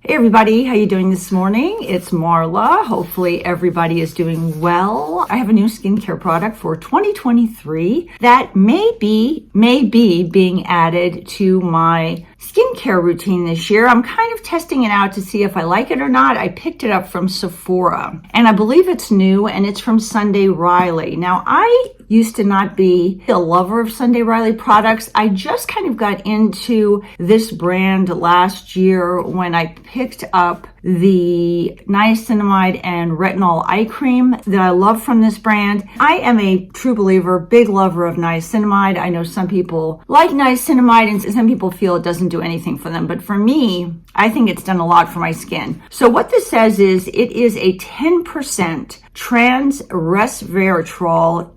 Hey everybody, how you doing this morning? It's Marla. Hopefully everybody is doing well. I have a new skincare product for 2023 that may be being added to my skincare routine this year. I'm kind of testing it out to see if I like it or not. I picked it up from Sephora and I believe it's new and it's from Sunday Riley. Now I used to not be a lover of Sunday Riley products. I just kind of got into this brand last year when I picked up the niacinamide and retinol eye cream that I love from this brand. I am a true believer, big lover of niacinamide. I know some people like niacinamide and some people feel it doesn't do anything for them. But for me, I think it's done a lot for my skin. So what this says is it is a 10% trans resveratrol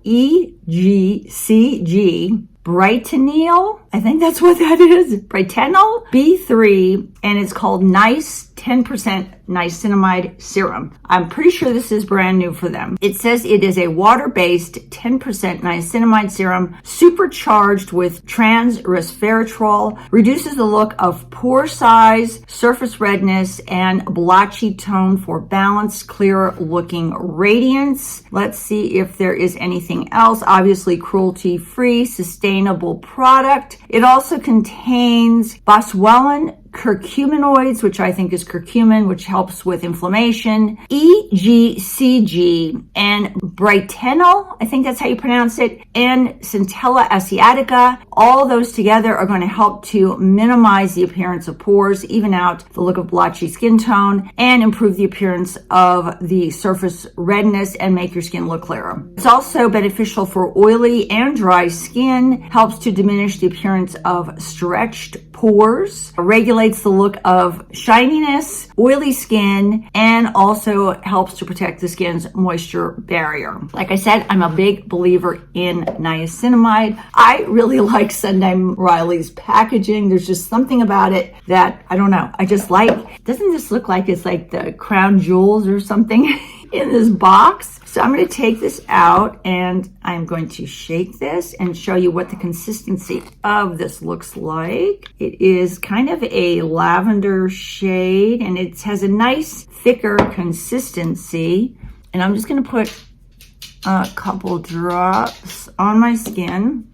EGCG Brightenyl, I think that's what that is, Brightenyl B3, and it's called Nice 10% Niacinamide Serum. I'm pretty sure this is brand new for them. It says it is a water-based 10% niacinamide serum supercharged with trans resveratrol, reduces the look of pore size, surface redness, and blotchy tone for balanced, clear-looking radiance. Let's see if there is anything else. Obviously, cruelty-free, sustainable product. It also contains boswelline curcuminoids, which I think is curcumin, which helps with inflammation, EGCG, and Brightenyl, I think that's how you pronounce it, and Centella asiatica. All those together are going to help to minimize the appearance of pores, even out the look of blotchy skin tone, and improve the appearance of the surface redness and make your skin look clearer. It's also beneficial for oily and dry skin, helps to diminish the appearance of stretched pores, regulates the look of shininess, oily skin, and also helps to protect the skin's moisture barrier. Like I said, I'm a big believer in niacinamide. I really like Sunday Riley's packaging. There's just something about it that, I don't know, I just like. Doesn't this look like it's like the crown jewels or something in this box? So I'm going to take this out and I'm going to shake this and show you what the consistency of this looks like. It is kind of a lavender shade and it has a nice thicker consistency. And I'm just going to put a couple drops on my skin.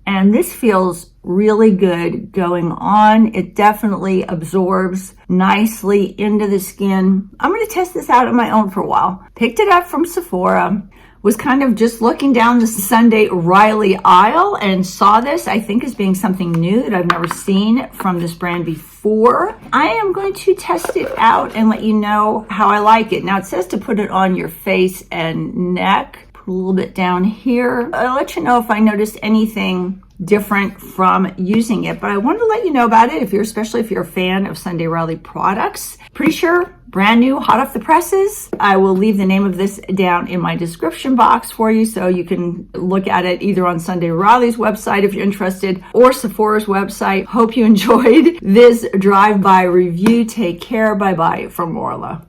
And this feels really good going on. It definitely absorbs nicely into the skin. I'm going to test this out on my own for a while. Picked it up from Sephora, was kind of just looking down the Sunday Riley aisle and saw this, I think, as being something new that I've never seen from this brand before. I am going to test it out and let you know how I like it. Now, it says to put it on your face and neck. Put a little bit down here. I'll let you know if I noticed anything different from using it, but I wanted to let you know about it especially if you're a fan of Sunday Riley products. Pretty sure brand new, hot off the presses. I will leave the name of this down in my description box for you so you can look at it either on Sunday Riley's website if you're interested or Sephora's website. Hope you enjoyed this drive-by review. Take care. Bye-bye from Marla.